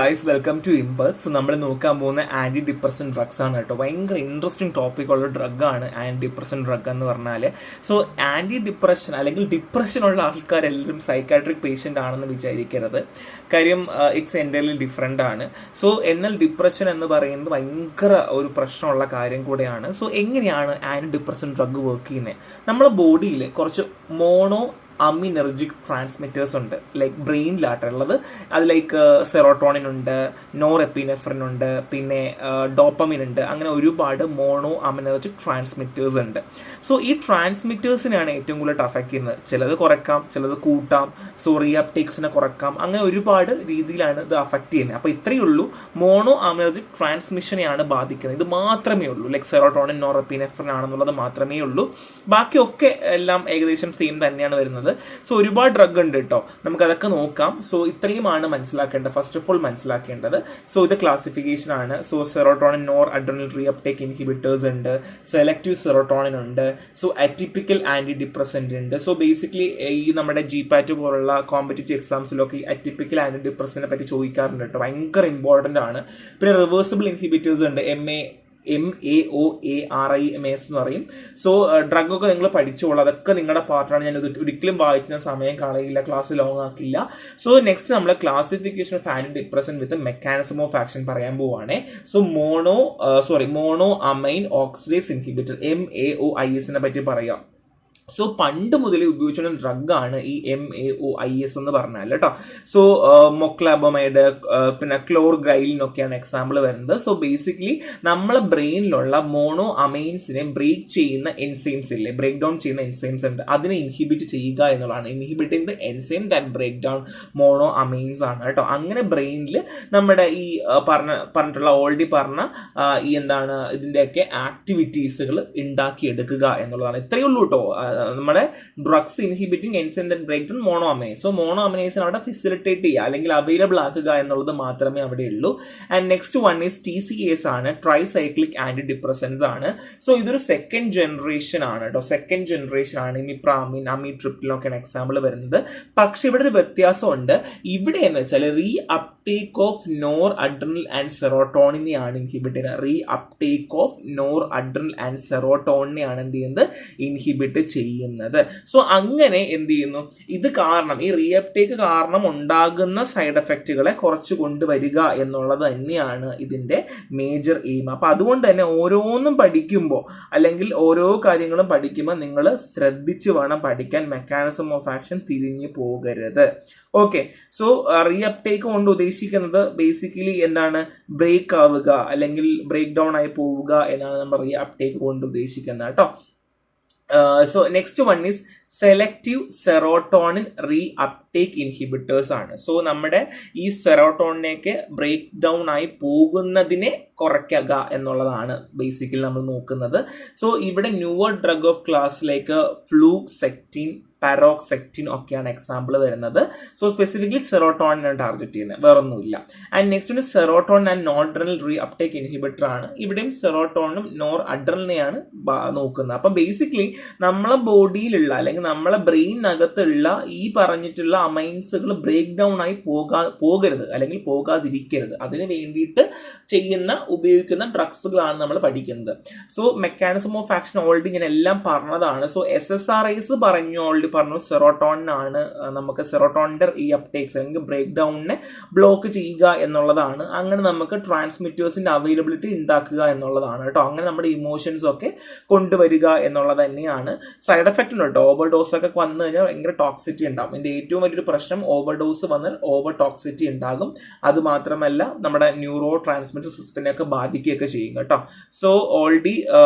Guys, welcome to impulse. So നമ്മൾ നോക്കാൻ പോകുന്ന ആൻറ്റി ഡിപ്രഷൻ ഡ്രഗ്സ് ആണ് കേട്ടോ. ഭയങ്കര ഇൻട്രസ്റ്റിംഗ് ടോപ്പിക്കുള്ള ഡ്രഗാണ് ആൻറ്റി ഡിപ്രഷൻ ഡ്രഗ് എന്ന് പറഞ്ഞാൽ. സോ ആൻറ്റി ഡിപ്രഷൻ അല്ലെങ്കിൽ ഡിപ്രഷനുള്ള ആൾക്കാരെല്ലാവരും സൈക്കാട്രിക് പേഷ്യൻ്റ് ആണെന്ന് വിചാരിക്കരുത്. കാര്യം ഇറ്റ്സ് എൻ്റയർലി ഡിഫറെൻ്റ് ആണ്. സോ എന്നാൽ ഡിപ്രഷൻ എന്ന് പറയുന്നത് ഭയങ്കര ഒരു പ്രശ്നമുള്ള കാര്യം കൂടെയാണ്. സോ എങ്ങനെയാണ് ആൻറ്റി ഡിപ്രഷൻ ഡ്രഗ് വർക്ക് ചെയ്യുന്നത്? നമ്മുടെ ബോഡിയിൽ കുറച്ച് അമിനെർജിക് ട്രാൻസ്മിറ്റേഴ്സ് ഉണ്ട്, ലൈക്ക് ബ്രെയിനിലാട്ടുള്ളത്. അത് ലൈക്ക് സെറോട്ടോണിൻ ഉണ്ട്, നോറെപ്പിനെഫ്രിൻ ഉണ്ട്, പിന്നെ ഡോപ്പമിൻ ഉണ്ട്. അങ്ങനെ ഒരുപാട് അമിനെർജിക് ട്രാൻസ്മിറ്റേഴ്സ് ഉണ്ട്. സോ ഈ ട്രാൻസ്മിറ്റേഴ്സിനാണ് ഏറ്റവും കൂടുതൽ അഫക്റ്റ് ചെയ്യുന്നത്. ചിലത് കുറയ്ക്കാം, ചിലത് കൂട്ടാം. സോ റീഅപ്ടേക്സിനെ കുറയ്ക്കാം. അങ്ങനെ ഒരുപാട് രീതിയിലാണ് ഇത് അഫക്റ്റ് ചെയ്യുന്നത്. അപ്പോൾ ഇത്രയേ ഉള്ളൂ, അമിനെർജിക് ട്രാൻസ്മിഷനെയാണ് ബാധിക്കുന്നത്. ഇത് മാത്രമേ ഉള്ളൂ, ലൈക്ക് സെറോട്ടോണിൻ നോറെപ്പിനെഫ്രിൻ ആണെന്നുള്ളത് മാത്രമേ ഉള്ളൂ. ബാക്കിയൊക്കെ എല്ലാം ഏകദേശം സെയിം തന്നെയാണ് വരുന്നത്. സോ ഒരുപാട് ഡ്രഗ് ഉണ്ട് കേട്ടോ, നമുക്കതൊക്കെ നോക്കാം. സോ ഇത്രയുമാണ് മനസ്സിലാക്കേണ്ടത്. ഫസ്റ്റ് ഓഫ് ഓൾ മനസ്സിലാക്കേണ്ടത്, സോ ഇത് ക്ലാസിഫിക്കേഷൻ ആണ്. So serotonin nor adrenal reuptake inhibitors ഉണ്ട്, സെലക്റ്റീവ് സെറോട്ടോണിൻ ഉണ്ട്, സോ അറ്റിപ്പിക്കൽ ആൻറ്റി ഡിപ്രസന്റ് ഉണ്ട്. സോ ബേസിക്കലി ഈ നമ്മുടെ GPAT പോലുള്ള കോമ്പറ്റേറ്റീവ് എക്സാംസിലൊക്കെ ഈ അറ്റിപ്പിക്കൽ ആൻറ്റി ഡിപ്രസന്റിനെ പറ്റി ചോദിക്കാറുണ്ട് കേട്ടോ. ഭയങ്കര ഇമ്പോർട്ടൻ്റ് ആണ്. പിന്നെ റിവേഴ്സിബിൾ ഇൻഹിബിറ്റേഴ്സ് ഉണ്ട്, MAOARIMS എന്ന് പറയും. സോ ഡ്രഗൊക്കെ നിങ്ങൾ പഠിച്ചോളൂ, അതൊക്കെ നിങ്ങളുടെ പാർട്ടാണ്. ഞാൻ ഒരിക്കലും വായിച്ച സമയം കളയില്ല, ക്ലാസ് ലോങ് ആക്കില്ല. സോ നെക്സ്റ്റ് നമ്മൾ classification of anti depressant with mechanism of action പറയാൻ പോവാണ്. So monoamine oxidase inhibitor MAOIS പറ്റി പറയാം. സോ പണ്ട് മുതലേ ഉപയോഗിച്ചുകൊണ്ട ഡ്രഗാണ് ഈ MAOIS എന്ന് പറഞ്ഞാൽ കേട്ടോ. സോ മൊക്ലാബമൈഡ്, പിന്നെ ക്ലോർഗൈലിനൊക്കെയാണ് എക്സാമ്പിൾ വരുന്നത്. സോ ബേസിക്കലി നമ്മളെ ബ്രെയിനിലുള്ള അമൈൻസിനെ ബ്രേക്ക് ചെയ്യുന്ന എൻസൈംസ് ഇല്ലേ, ബ്രേക്ക് ഡൗൺ ചെയ്യുന്ന എൻസൈംസ് ഉണ്ട്, അതിനെ ഇൻഹിബിറ്റ് ചെയ്യുക എന്നുള്ളതാണ്. Inhibiting the enzyme that break down amines ആണ് കേട്ടോ. അങ്ങനെ ബ്രെയിനിൽ നമ്മുടെ ഈ പറഞ്ഞിട്ടുള്ള ഓൾറെഡി പറഞ്ഞ ഈ ഇതിൻ്റെയൊക്കെ ആക്ടിവിറ്റീസുകൾ ഉണ്ടാക്കിയെടുക്കുക എന്നുള്ളതാണ്. ഇത്രയേ ഉള്ളൂ കേട്ടോ. നമ്മുടെ drugs inhibiting enzyme that break down monoamines. So മോണോഅമൈൻസിനെ അവിടെ ഫെസിലിറ്റേറ്റ് ചെയ്യുക അല്ലെങ്കിൽ അവൈലബിൾ ആക്കുക എന്നുള്ളത് മാത്രമേ അവിടെ ഉള്ളൂ. And next one is TCAs ആണ്, ട്രൈസൈക്ലിക് ആൻറ്റി ഡിപ്രസൻസ് ആണ്. സോ ഇതൊരു സെക്കൻഡ് ജനറേഷൻ ആണ് കേട്ടോ. സെക്കൻഡ് ജനറേഷൻ ആണ്. ഇമിപ്രാമിൻ, അമിട്രിപ്റ്റിനൊക്കെയാണ് എക്സാമ്പിൾ വരുന്നത്. പക്ഷെ ഇവിടെ ഒരു വ്യത്യാസമുണ്ട്. ഇവിടെ എന്ന് വെച്ചാൽ uptake of nor adrenal and സെറോട്ടോണിനെയാണ് ഇൻഹിബിറ്റ് ചെയ്യുന്നത്. Uptake of nor adrenal and സെറോട്ടോണിനെയാണ് എന്ത് ചെയ്യുന്നത്, ഇൻഹിബിറ്റ് ചെയ്യുന്നത്. സോ അങ്ങനെ എന്ത് ചെയ്യുന്നു, ഇത് കാരണം ഈ റീഅപ്ടേക്ക് കാരണം ഉണ്ടാകുന്ന സൈഡ് എഫക്റ്റുകളെ കുറച്ച് കൊണ്ടുവരിക എന്നുള്ളത് തന്നെയാണ് ഇതിന്റെ മേജർ എയിം. അപ്പൊ അതുകൊണ്ട് തന്നെ ഓരോന്നും പഠിക്കുമ്പോൾ അല്ലെങ്കിൽ ഓരോ കാര്യങ്ങളും പഠിക്കുമ്പോൾ നിങ്ങൾ ശ്രദ്ധിച്ച് വേണം പഠിക്കാൻ. മെക്കാനിസം ഓഫ് ആക്ഷൻ തിരിഞ്ഞു പോകരുത്. ഓക്കെ, സോ റീഅപ്ടേക്ക് കൊണ്ട് ഉദ്ദേശിക്കുന്നത് ബേസിക്കലി എന്താണ്, ബ്രേക്ക് ആവുക അല്ലെങ്കിൽ ബ്രേക്ക് ഡൗൺ ആയി പോവുക എന്നാണ് നമ്മൾ റീഅപ്ടേക്ക് കൊണ്ട് ഉദ്ദേശിക്കുന്നത് കേട്ടോ. So next one is selective serotonin reuptake inhibitors ആണ്. സോ നമ്മുടെ ഈ സെറോട്ടോണിനെയൊക്കെ ബ്രേക്ക് ഡൗൺ ആയി പോകുന്നതിനെ കുറയ്ക്കുക എന്നുള്ളതാണ് ബേസിക്കലി നമ്മൾ നോക്കുന്നത്. സോ ഇവിടെ ന്യൂവർ ഡ്രഗ് ഓഫ് ക്ലാസ്സിലേക്ക് ഫ്ലൂക്സെക്റ്റിൻ, പാരോക്സെക്റ്റിൻ ഒക്കെയാണ് എക്സാമ്പിൾ വരുന്നത്. സോ സ്പെസിഫിക്കലി സെറോട്ടോണിനാണ് ടാർഗറ്റ് ചെയ്യുന്നത്, വേറൊന്നുമില്ല. And next serotonin and nor adrenal reuptake inhibitor ആണ്. ഇവിടെയും സെറോട്ടോണിനും നോർ അഡ്രിനലിനെയാണ് നോക്കുന്നത്. അപ്പം ബേസിക്കലി നമ്മളെ ബോഡിയിലുള്ള അല്ലെങ്കിൽ നമ്മളെ ബ്രെയിനകത്തുള്ള ഈ പറഞ്ഞിട്ടുള്ള അമൈൻസുകൾ ബ്രേക്ക് ഡൗൺ ആയി പോകരുത് അല്ലെങ്കിൽ പോകാതിരിക്കരുത്. അതിന് വേണ്ടിയിട്ട് ഉപയോഗിക്കുന്ന ഡ്രഗ്സുകളാണ് നമ്മൾ പഠിക്കുന്നത്. So mechanism of action already ഞാൻ എല്ലാം പറഞ്ഞതാണ്. സോ SSRIs ഓൾറെഡി പറഞ്ഞു, സെറോട്ടോണിനാണ് നമുക്ക് സെറോട്ടോണിന്റെ ഈ അപ്ടേക്സ് അല്ലെങ്കിൽ ബ്രേക്ക് ഡൗണിനെ ബ്ലോക്ക് ചെയ്യുക എന്നുള്ളതാണ്. അങ്ങനെ നമുക്ക് ട്രാൻസ്മിറ്റേഴ്സിന്റെ അവൈലബിലിറ്റി ഉണ്ടാക്കുക എന്നുള്ളതാണ് കേട്ടോ. അങ്ങനെ നമ്മുടെ ഇമോഷൻസ് ഒക്കെ കൊണ്ടുവരിക എന്നുള്ളത് തന്നെയാണ്. സൈഡ് എഫക്റ്റ് ഉണ്ട് കേട്ടോ. ഓവർഡോസ് ഒക്കെ വന്നു കഴിഞ്ഞാൽ ഭയങ്കര ടോക്സിറ്റി ഉണ്ടാകും. ഇതിന്റെ ഏറ്റവും വലിയൊരു പ്രശ്നം ഓവർഡോസ് വന്നാൽ ഓവർ ടോക്സിറ്റി ഉണ്ടാകും. അത് മാത്രമല്ല നമ്മുടെ ന്യൂറോ ട്രാൻസ്മിറ്റർ സിസ്റ്റത്തിനെയൊക്കെ ബാധിക്കുകയൊക്കെ ചെയ്യും കേട്ടോ. സോ ഓൾറെഡി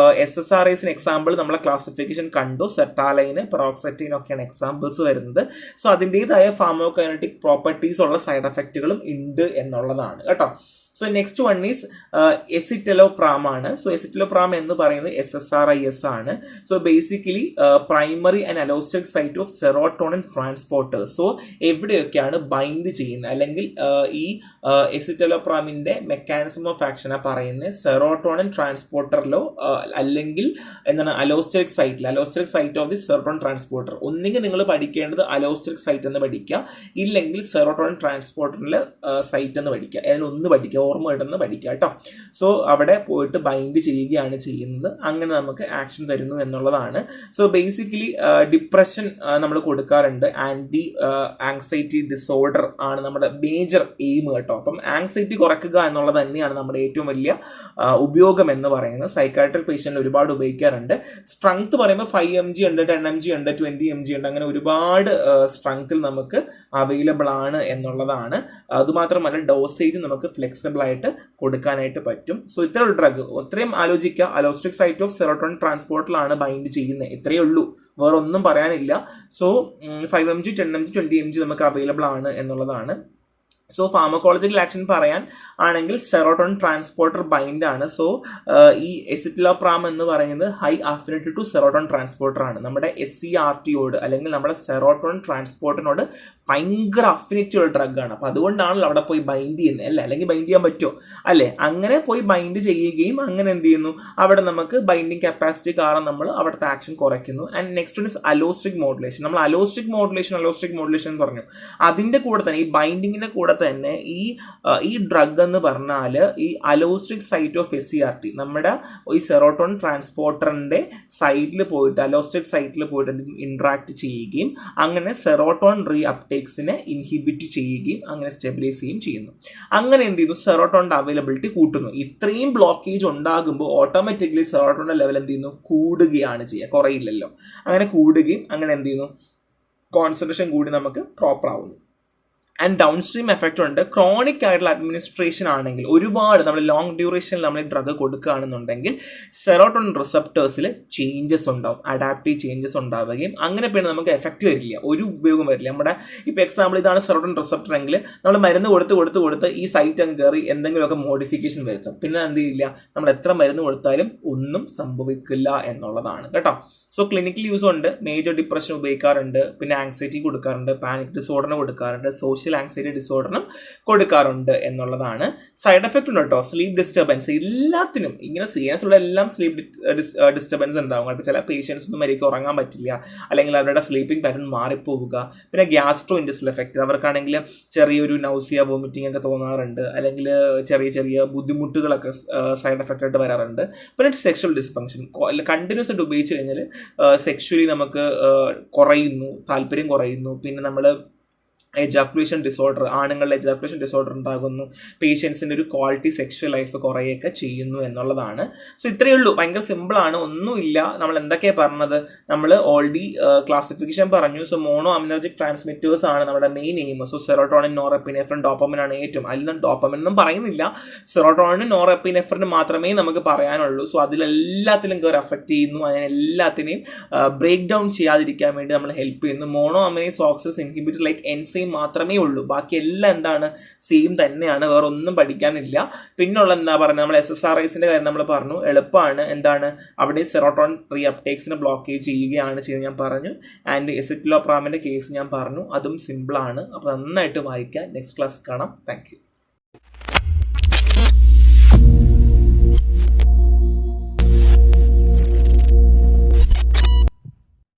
SSRIസിന് എക്സാമ്പിൾ നമ്മളെ ക്ലാസിഫിക്കേഷൻ കണ്ടു. സെർട്ടാലൈന്, പെറോക്സെറ്റിൻ ഒക്കെയാണ് എക്സാമ്പിൾസ് വരുന്നത്. സോ അതിൻ്റെതായ ഫാർമോകൈനറ്റിക് പ്രോപ്പർട്ടീസ് ഉള്ള സൈഡ് എഫക്റ്റുകളും ഉണ്ട് എന്നുള്ളതാണ് കേട്ടോ. So next one is escitalopram ആണ്. സോ എസിറ്റലോപ്രാം എന്ന് പറയുന്നത് SSRIs ആണ്. So basically primary and allosteric site of serotonin transporters. So എവിടെയൊക്കെയാണ് ബൈൻഡ് ചെയ്യുന്നത്, അല്ലെങ്കിൽ ഈ എസിറ്റലോപ്രാമിന്റെ മെക്കാനിസം ഓഫ് ആക്ഷൻ പറയുന്നത് സെറോട്ടോണിൻ ട്രാൻസ്പോർട്ടറിലോ അല്ലെങ്കിൽ എന്താണ് allosteric site of the serotonin transporter. ഒന്നുകിൽ നിങ്ങൾ പഠിക്കേണ്ടത് അലോസ്റ്ററിക് സൈറ്റ് എന്ന് പഠിക്കുക, ഇല്ലെങ്കിൽ സെറോട്ടോണിൻ ട്രാൻസ്പോർട്ടറിലെ സൈറ്റ് എന്ന് പഠിക്കുക. അതിനൊന്ന് പഠിക്കുക, ഓർമ്മ ഇടുന്ന പഠിക്കുക കേട്ടോ. സോ അവിടെ പോയിട്ട് ബൈൻഡ് ചെയ്യുകയാണ് ചെയ്യുന്നത്, അങ്ങനെ നമുക്ക് ആക്ഷൻ തരുന്നു എന്നുള്ളതാണ്. സോ ബേസിക്കലി ഡിപ്രഷൻ നമ്മൾ കൊടുക്കാറുണ്ട്. ആങ്സൈറ്റി ഡിസോർഡർ ആണ് നമ്മുടെ മേജർ എയിം കേട്ടോ. അപ്പം ആങ്സൈറ്റി കുറയ്ക്കുക എന്നുള്ളത് തന്നെയാണ് നമ്മുടെ ഏറ്റവും വലിയ ഉപയോഗം എന്ന് പറയുന്നത്. സൈക്കാട്രിക് പേഷ്യൻ്റ് ഒരുപാട് ഉപയോഗിക്കാറുണ്ട്. സ്ട്രെങ്ത് പറയുമ്പോൾ 5 mg ഉണ്ട്, 10 mg ഉണ്ട്, 20 mg ഉണ്ട്, അങ്ങനെ ഒരുപാട് സ്ട്രെങ്ത്തിൽ നമുക്ക് അവൈലബിൾ ആണ് എന്നുള്ളതാണ്. അതുമാത്രമല്ല ഡോസേജ് നമുക്ക് ഫ്ലെക്സിബിൾ ആയിട്ട് കൊടുക്കാനായിട്ട് പറ്റും. സോ ഇത്രയുള്ള ഡ്രഗ് ഇത്രയും ആലോചിക്കുക. അലോസ്റ്റിക് സൈറ്റ് ഓഫ് സെറോട്ടോണിൻ ട്രാൻസ്പോർട്ടിലാണ് ബൈൻഡ് ചെയ്യുന്നത്, ഇത്രയേ ഉള്ളൂ, വേറെ ഒന്നും പറയാനില്ല. സോ 5 mg, 10 mg, 20 mg നമുക്ക് അവൈലബിൾ ആണ് എന്നുള്ളതാണ്. സോ ഫാർമക്കോളജിക്കൽ ആക്ഷൻ പറയാൻ ആണെങ്കിൽ സെറോട്ടോണിൻ ട്രാൻസ്പോർട്ടർ ബൈൻഡ് ആണ്. സോ ഈ എസിറ്റലോപ്രാം എന്ന് പറയുന്നത് high affinity to serotonin transporter ആണ്. നമ്മുടെ SCRTയോട് അല്ലെങ്കിൽ നമ്മുടെ സെറോട്ടോണിൻ ട്രാൻസ്പോർട്ടറിനോട് ഭയങ്കര അഫിനിറ്റി ഉള്ള ഡ്രഗാണ്. അപ്പോൾ അതുകൊണ്ടാണല്ലോ അവിടെ പോയി ബൈൻഡ് ചെയ്യുന്നത് അല്ലേ, അല്ലെങ്കിൽ ബൈൻഡ് ചെയ്യാൻ പറ്റുമോ അല്ലേ? അങ്ങനെ പോയി ബൈൻഡ് ചെയ്യുകയും അങ്ങനെ എന്ത് ചെയ്യുന്നു, അവിടെ നമുക്ക് ബൈൻഡിങ് കപ്പാസിറ്റി കാരണം നമ്മൾ അവിടുത്തെ ആക്ഷൻ കുറയ്ക്കുന്നു. And next one is allosteric modulation. നമ്മൾ അലോസ്റ്റിക് മോഡുലേഷൻ എന്ന് പറഞ്ഞു. അതിൻ്റെ കൂടെ തന്നെ ഈ ബൈൻഡിങ്ങിൻ്റെ കൂടെ തന്നെ ഈ ഡ്രഗ് എന്ന് പറഞ്ഞാൽ ഈ അലോസ്റ്റിക് സൈറ്റ് ഓഫ് SCRT നമ്മുടെ ഈ സെറോട്ടോണിൻ ട്രാൻസ്പോർട്ടറിന്റെ സൈറ്റിൽ പോയിട്ട് അലോസ്റ്റിക് സൈറ്റിൽ പോയിട്ട് ഇന്ററാക്ട് ചെയ്യുകയും അങ്ങനെ സെറോട്ടോണിൻ റീ അപ്ടേക്സിനെ ഇൻഹിബിറ്റ് ചെയ്യുകയും അങ്ങനെ സ്റ്റെബിലൈസ് ചെയ്യുകയും ചെയ്യുന്നു. അങ്ങനെ എന്ത് ചെയ്യുന്നു, സെറോട്ടോണിന്റെ അവൈലബിലിറ്റി കൂട്ടുന്നു. ഇത്രയും ബ്ലോക്കേജ് ഉണ്ടാകുമ്പോൾ ഓട്ടോമാറ്റിക്കലി സെറോട്ടോണിന്റെ ലെവൽ എന്ത് ചെയ്യുന്നു, കൂടുകയാണ് ചെയ്യുക, കുറയില്ലല്ലോ. അങ്ങനെ കൂടുകയും അങ്ങനെ എന്ത് ചെയ്യുന്നു, കോൺസെൻട്രേഷൻ കൂടി നമുക്ക് പ്രോപ്പർ ആവുന്നു. ആൻഡ് ഡൗൺ സ്ട്രീം എഫക്റ്റ് ഉണ്ട്. ക്രോണിക് ആയിട്ടുള്ള അഡ്മിനിസ്ട്രേഷൻ ആണെങ്കിൽ ഒരുപാട് നമ്മൾ ലോങ് ഡ്യൂറേഷനിൽ നമ്മൾ ഡ്രഗ് കൊടുക്കുകയാണെന്നുണ്ടെങ്കിൽ സെറോട്ടോണിൻ റിസപ്റ്റേഴ്സിൽ ചേഞ്ചസ് ഉണ്ടാവും, അഡാപ്റ്റീവ് ചേഞ്ചസ് ഉണ്ടാവുകയും അങ്ങനെ പിന്നെ നമുക്ക് എഫക്റ്റ് വരില്ല, ഒരു ഉപയോഗം വരില്ല. നമ്മുടെ ഇപ്പോൾ എക്സാമ്പിൾ ഇതാണ് സെറോട്ടോണിൻ റിസപ്റ്റർ എങ്കിൽ നമ്മൾ മരുന്ന് കൊടുത്ത് ഈ സൈറ്റ് അങ്ങ് കയറി എന്തെങ്കിലുമൊക്കെ മോഡിഫിക്കേഷൻ വരുത്തും. പിന്നെ എന്ത് ചെയ്യില്ല, നമ്മൾ എത്ര മരുന്ന് കൊടുത്താലും ഒന്നും സംഭവിക്കില്ല എന്നുള്ളതാണ് കേട്ടോ. സോ ക്ലിനിക്കൽ യൂസ് ഉണ്ട്. മേജർ ഡിപ്രഷൻ ഉപയോഗിക്കാറുണ്ട്, പിന്നെ ആങ്സൈറ്റി കൊടുക്കാറുണ്ട്, പാനിക് ഡിസോർഡറിന് കൊടുക്കാറുണ്ട്, സോഷ്യൽ ആങ്സൈറ്റി ഡിസോർഡറിനും കൊടുക്കാറുണ്ട് എന്നുള്ളതാണ്. സൈഡ് എഫക്റ്റ് ഉണ്ട് കേട്ടോ, സ്ലീപ്പ് ഡിസ്റ്റർബൻസ്. എല്ലാത്തിനും ഇങ്ങനെ CNS ഉള്ള എല്ലാം സ്ലീപ്പ് ഡിസ്റ്റർബൻസ് ഉണ്ടാവും കേട്ടോ. ചില പേഷ്യൻസ് ഒന്നും മരിക്കും ഉറങ്ങാൻ പറ്റില്ല, അല്ലെങ്കിൽ അവരുടെ സ്ലീപ്പിംഗ് പാറ്റേൺ മാറിപ്പോവുക. പിന്നെ ഗ്യാസ്ട്രോ ഇൻഡസ്ട്രിയൽ എഫക്റ്റ്, അവർക്കാണെങ്കിൽ ചെറിയൊരു നൗസിയ വോമിറ്റിംഗ് ഒക്കെ തോന്നാറുണ്ട്, അല്ലെങ്കിൽ ചെറിയ ബുദ്ധിമുട്ടുകളൊക്കെ സൈഡ് എഫക്റ്റ് ആയിട്ട് വരാറുണ്ട്. പിന്നെ സെക്ഷൽ ഡിസ്ഫങ്ഷൻ കണ്ടിന്യൂസ് ആയിട്ട് ഉപയോഗിച്ച് കഴിഞ്ഞാൽ സെക്ഷുവലി നമുക്ക് കുറയുന്നു, താല്പര്യം കുറയുന്നു. പിന്നെ നമ്മൾ എജാക്കുലേഷൻ ഡിസോർഡർ, ആണുങ്ങളുടെ എജാക്കുലേഷൻ ഡിസോർഡർ ഉണ്ടാകുന്നു, പേഷ്യൻസിൻ്റെ ഒരു ക്വാളിറ്റി സെക്ഷൽ ലൈഫ് കുറേയൊക്കെ ചെയ്യുന്നു എന്നുള്ളതാണ്. സോ ഇത്രയേ ഉള്ളൂ, ഭയങ്കര സിമ്പിളാണ്, ഒന്നുമില്ല. നമ്മൾ എന്തൊക്കെയാണ് പറഞ്ഞത്, നമ്മൾ ഓൾറെഡി ക്ലാസിഫിക്കേഷൻ പറഞ്ഞു. സോ മോണോ അമിനർജിക് ട്രാൻസ്മിറ്റേഴ്സ് ആണ് നമ്മുടെ main aim. So serotonin, norepinephrine, dopamine ആണ് ഏറ്റവും. അതിൽ നിന്ന് ഡോപ്പമിൻ എന്നും പറയുന്നില്ല, സെറോട്ടോണിനും നോറെപ്പിനെഫ്രിനും മാത്രമേ നമുക്ക് പറയാനുള്ളൂ. സോ അതിലെല്ലാത്തിലും കയറി അഫക്റ്റ് ചെയ്യുന്നു, അതിനെല്ലാത്തിനെയും ബ്രേക്ക് ഡൗൺ ചെയ്യാതിരിക്കാൻ വേണ്ടി നമ്മൾ ഹെൽപ്പ് ചെയ്യുന്നു. Mono aminase oxidase inhibitor like enzyme മാത്രമേ ഉള്ളൂ, ബാക്കി എല്ലാം എന്താണ്, സെയിം തന്നെയാണ്, വേറെ ഒന്നും പഠിക്കാനില്ല. പിന്നുള്ള എന്താ പറയുക, നമ്മൾ SSRIs കാര്യം നമ്മൾ പറഞ്ഞു, എളുപ്പമാണ്. എന്താണ്, അവിടെ സെറോട്ടോണിൻ റീ അപ്ടേക്സിനെ ബ്ലോക്കേജ് ചെയ്യുകയാണ് ചെയ്യുന്നത് ഞാൻ പറഞ്ഞു. ആൻഡ് എസിറ്റലോപ്രാമിന്റെ കേസ് ഞാൻ പറഞ്ഞു, അതും സിമ്പിളാണ്. അപ്പോൾ നന്നായിട്ട് വായിക്കാം. നെക്സ്റ്റ് ക്ലാസ് കാണാം. Thank you.